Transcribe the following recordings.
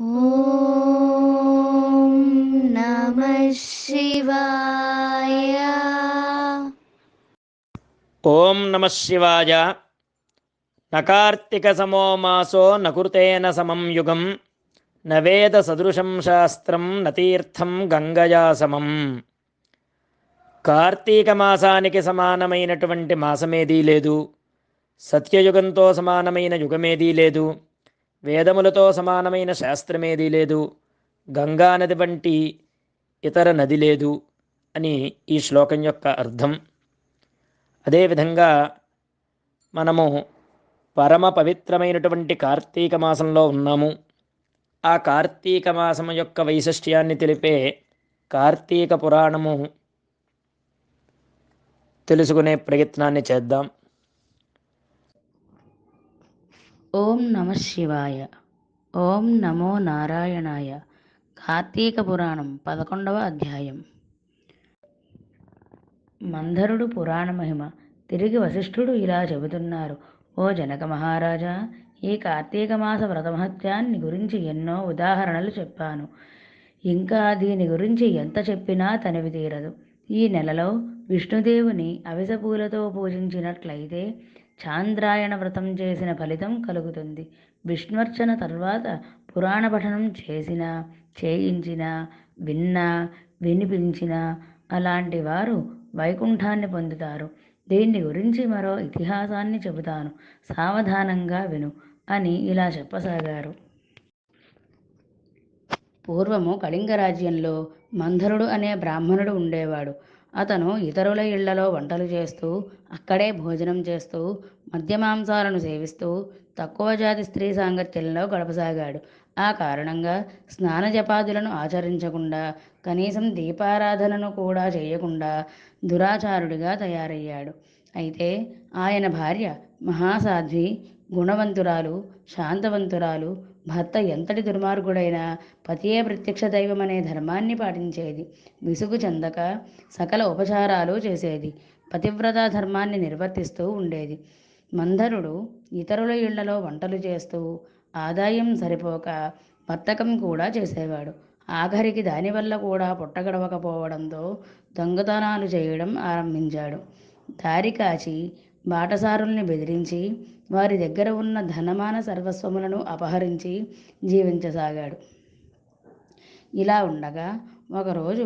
ఓం నమః శివాయ. ఓం నమ శివాయ. నకార్తిక సమో మాసో నకృతేన సమం యుగం నవేద సదృశం శాస్త్రం నతీర్థం గంగయా సమం. కార్తీక మాసానికి సమానమైనటువంటి మాసమేదీ లేదు. సత్యయుగంతో సమానమైన యుగమేదీ లేదు. వేదములతో సమానమైన శాస్త్రమేదీ లేదు. గంగా నది వంటి ఇతర నది లేదు అని ఈ శ్లోకం యొక్క అర్థం. అదేవిధంగా మనము పరమ పవిత్రమైనటువంటి కార్తీక మాసంలో ఉన్నాము. ఆ కార్తీక మాసం యొక్క వైశిష్ట్యాన్ని తెలిపే కార్తీక పురాణము తెలుసుకునే ప్రయత్నాన్ని చేద్దాం. ఓం నమ శివాయ. ఓం నమో నారాయణాయ. కార్తీక పురాణం 11వ అధ్యాయం. మందరుడు పురాణ మహిమ. తిరిగి వశిష్ఠుడు ఇలా చెబుతున్నారు: ఓ జనక మహారాజా, ఈ కార్తీక మాస వ్రతమహత్యాన్ని గురించి ఎన్నో ఉదాహరణలు చెప్పాను. ఇంకా దీని గురించి ఎంత చెప్పినా తనివి తీరదు. ఈ నెలలో విష్ణుదేవుని అవిస పూలతో పూజించినట్లయితే చాంద్రాయణ వ్రతం చేసిన ఫలితం కలుగుతుంది. విష్ణుర్చన తర్వాత పురాణ పఠనం చేసినా, చేయించినా, విన్నా, వినిపించినా అలాంటి వారు వైకుంఠాన్ని పొందుతారు. దీన్ని గురించి మరో ఇతిహాసాన్ని చెబుతాను, సావధానంగా విను అని ఇలా చెప్పసాగారు. పూర్వము కళింగ రాజ్యంలో మందరుడు అనే బ్రాహ్మణుడు ఉండేవాడు. అతను ఇతరుల ఇళ్లలో వంటలు చేస్తూ, అక్కడే భోజనం చేస్తూ, మద్యమాంసాలను సేవిస్తూ తక్కువ జాతి స్త్రీ సాంగత్యంలో గడపసాగాడు. ఆ కారణంగా స్నాన జపాదులను ఆచరించకుండా, కనీసం దీపారాధనను కూడా చేయకుండా దురాచారుడిగా తయారయ్యాడు. అయితే ఆయన భార్య మహాసాధ్వి, గుణవంతురాలు, శాంతవంతురాలు. భర్త ఎంతటి దుర్మార్గుడైనా పతియే ప్రత్యక్ష దైవం అనే ధర్మాన్ని పాటించేది. విసుగు చెందక సకల ఉపచారాలు చేసేది. పతివ్రత ధర్మాన్ని నిర్వర్తిస్తూ ఉండేది. మందరుడు ఇతరుల ఇళ్లలో వంటలు చేస్తూ ఆదాయం సరిపోక వర్తకం కూడా చేసేవాడు. ఆఖరికి దానివల్ల కూడా పుట్టగడవకపోవడంతో దొంగతనాలు చేయడం ఆరంభించాడు. దారి కాచి బాటసారుల్ని బెదిరించి వారి దగ్గర ఉన్న ధనమాన సర్వస్వములను అపహరించి జీవించసాగాడు. ఇలా ఉండగా ఒకరోజు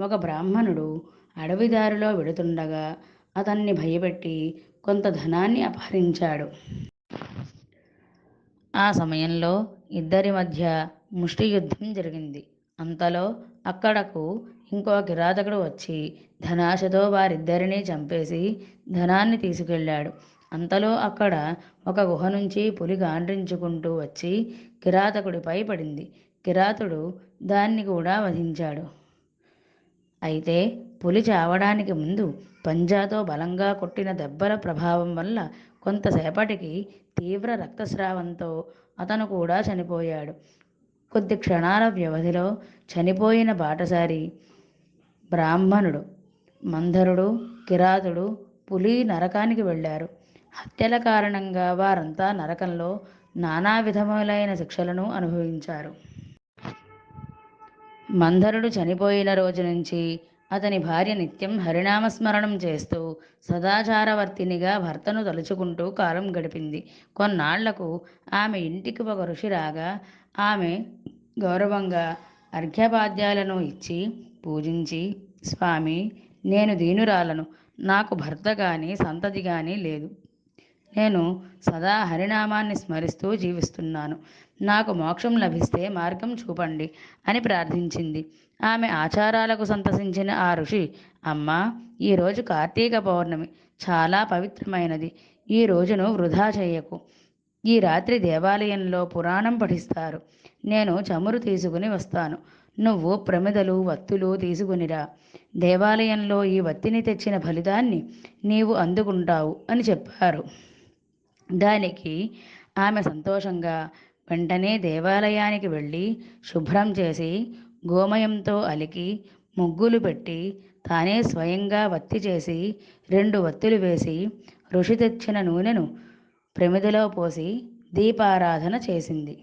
ఒక బ్రాహ్మణుడు అడవి దారిలో వెడుతుండగా అతన్ని భయపెట్టి కొంత ధనాన్ని అపహరించాడు. ఆ సమయంలో ఇద్దరి మధ్య ముష్టి యుద్ధం జరిగింది. అంతలో అక్కడకు ఇంకో కిరాతకుడు వచ్చి ధనాశతో వారిద్దరినీ చంపేసి ధనాన్ని తీసుకెళ్ళాడు. అంతలో అక్కడ ఒక గుహ నుంచి పులి గాండ్రించుకుంటూ వచ్చి కిరాతకుడిపై పడింది. కిరాతుడు దాన్ని కూడా వధించాడు. అయితే పులి చావడానికి ముందు పంజాతో బలంగా కొట్టిన దెబ్బల ప్రభావం వల్ల కొంతసేపటికి తీవ్ర రక్తస్రావంతో అతను కూడా చనిపోయాడు. కొద్ది క్షణాల వ్యవధిలో చనిపోయిన బాటసారి బ్రాహ్మణుడు, మందరుడు, కిరాతుడు, పులి నరకానికి వెళ్ళారు. హత్యల కారణంగా వారంతా నరకంలో నానా విధములైన శిక్షలను అనుభవించారు. మందరుడు చనిపోయిన రోజు నుంచి అతని భార్య నిత్యం హరినామస్మరణం చేస్తూ సదాచారవర్తినిగా భర్తను తలుచుకుంటూ కాలం గడిపింది. కొన్నాళ్లకు ఆమె ఇంటికి ఒక ఋషి రాగా ఆమె గౌరవంగా అర్ఘ్యపాద్యాలను ఇచ్చి పూజించి, స్వామి, నేను దీనురాలను, నాకు భర్త కానీ సంతతి కానీ లేదు. నేను సదా హరినామాన్ని స్మరిస్తూ జీవిస్తున్నాను. నాకు మోక్షం లభిస్తే మార్గం చూపండి అని ప్రార్థించింది. ఆమె ఆచారాలకు సంతసించిన ఆ ఋషి, అమ్మా, ఈరోజు కార్తీక పౌర్ణమి, చాలా పవిత్రమైనది. ఈ రోజును వృధా చేయకు. ఈ రాత్రి దేవాలయంలో పురాణం పఠిస్తారు. నేను చమురు తీసుకుని వస్తాను. నువ్వు ప్రమిదలు, వత్తులు తీసుకునిరా. దేవాలయంలో ఈ వత్తిని తెచ్చిన ఫలితాన్ని నీవు అందుకుంటావు అని చెప్పారు. దానికి ఆమె సంతోషంగా వెంటనే దేవాలయానికి వెళ్ళి శుభ్రం చేసి గోమయంతో అలికి ముగ్గులు పెట్టి తానే స్వయంగా వత్తి చేసి 2 వత్తులు వేసి ఋషి తెచ్చిన నూనెను ప్రమిదలో పోసి దీపారాధన చేసింది.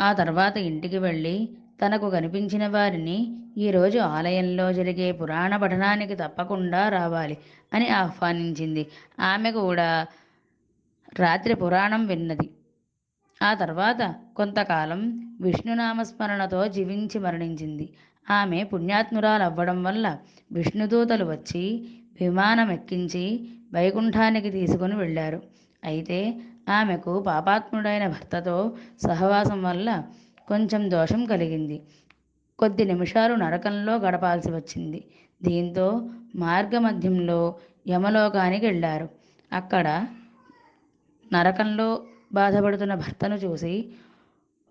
ఆ తర్వాత ఇంటికి వెళ్ళి తనకు కనిపించిన వారిని ఈరోజు ఆలయంలో జరిగే పురాణ పఠనానికి తప్పకుండా రావాలి అని ఆహ్వానించింది. ఆమె కూడా రాత్రి పురాణం విన్నది. ఆ తర్వాత కొంతకాలం విష్ణునామస్మరణతో జీవించి మరణించింది. ఆమె పుణ్యాత్మురాలవ్వడం వల్ల విష్ణుదూతలు వచ్చి విమానం ఎక్కించి వైకుంఠానికి తీసుకుని వెళ్ళారు. అయితే ఆమెకు పాపాత్ముడైన భర్తతో సహవాసం వల్ల కొంచెం దోషం కలిగింది. కొద్ది నిమిషాలు నరకంలో గడపాల్సి వచ్చింది. దీంతో మార్గమధ్యంలో యమలోకానికి వెళ్ళారు. అక్కడ నరకంలో బాధపడుతున్న భర్తను చూసి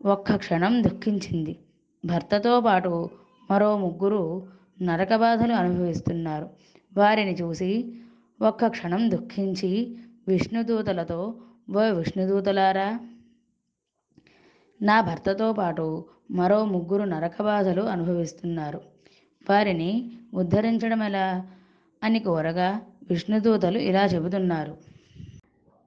ఒక్క క్షణం దుఃఖించింది. భర్తతో పాటు మరో ముగ్గురు నరక బాధలు అనుభవిస్తున్నారు. వారిని చూసి ఒక్క క్షణం దుఃఖించి విష్ణుదూతలతో, ఓ విష్ణుదూతలారా, నా భర్తతో పాటు మరో ముగ్గురు నరక బాధలు అనుభవిస్తున్నారు. వారిని ఉద్ధరించడం ఎలా అని కోరగా విష్ణుదూతలు ఇలా చెబుతున్నారు.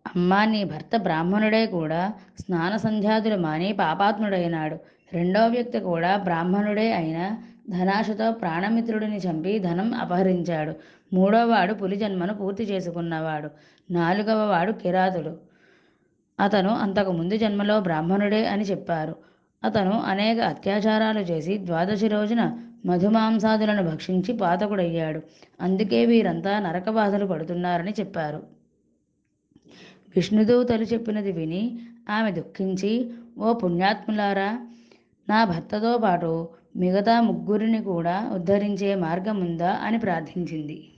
అమ్మా, నీ భర్త బ్రాహ్మణుడే కూడా స్నాన సంధ్యాదులు మాని పాపాత్ముడైనాడు. రెండో వ్యక్తి కూడా బ్రాహ్మణుడే అయినా ధనాశతో ప్రాణమిత్రుడిని చంపి ధనం అపహరించాడు. మూడోవాడు పులి జన్మను పూర్తి చేసుకున్నవాడు. నాలుగవవాడు కిరాతుడు. అతను అంతకు ముందు జన్మలో బ్రాహ్మణుడే అని చెప్పారు. అతను అనేక అత్యాచారాలు చేసి ద్వాదశి రోజున మధుమాంసాదులను భక్షించి పాతకుడయ్యాడు. అందుకే వీరంతా నరక బాధలు పడుతున్నారని చెప్పారు. విష్ణుదూతలు చెప్పినది విని ఆమె దుఃఖించి, ఓ పుణ్యాత్ములారా, నా భర్తతో పాటు మిగతా ముగ్గురిని కూడా ఉద్ధరించే మార్గం ఉందా అని ప్రార్థించింది.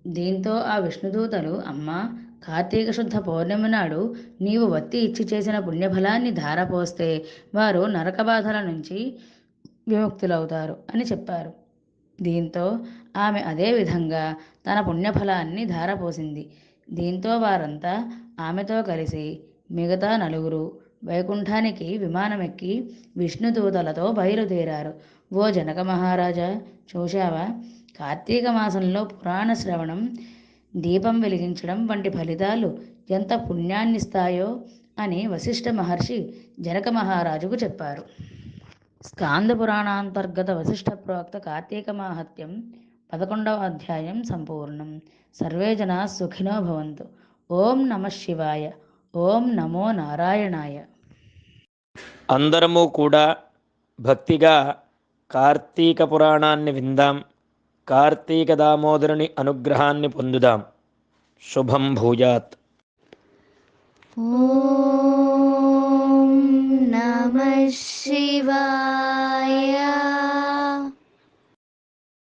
దీంతో ఆ విష్ణుదూతలు, అమ్మా, కార్తీక శుద్ధ పౌర్ణమి నాడు నీవు వత్తి ఇచ్చి చేసిన పుణ్యఫలాన్ని ధారపోస్తే వారు నరక బాధల నుంచి విముక్తులవుతారు అని చెప్పారు. దీంతో ఆమె అదే విధంగా తన పుణ్యఫలాన్ని ధారపోసింది. దీంతో వారంతా ఆమెతో కలిసి మిగతా నలుగురు వైకుంఠానికి విమానమెక్కి విష్ణుదూతలతో బయలుదేరారు. ఓ జనక మహారాజా, చూశావా, కార్తీక మాసంలో పురాణ శ్రవణం, దీపం వెలిగించడం వంటి ఫలితాలు ఎంత పుణ్యాన్నిస్తాయో అని వశిష్ఠ మహర్షి జనక మహారాజుకు చెప్పారు. స్కాంద పురాణాంతర్గత వశిష్ఠ ప్రోక్త కార్తీక మాహత్యం 11వ అధ్యాయం సంపూర్ణం. సర్వే జనా సుఖినో భవంతు. ఓం నమః శివాయ. ఓం నమో నారాయణాయ. అందరము కూడా భక్తిగా కార్తీక పురాణాన్ని విందాం. కార్తీక దామోదరుని అనుగ్రహాన్ని పొందుదాం. శుభం భూయాత్. ఓం నమః శివాయ.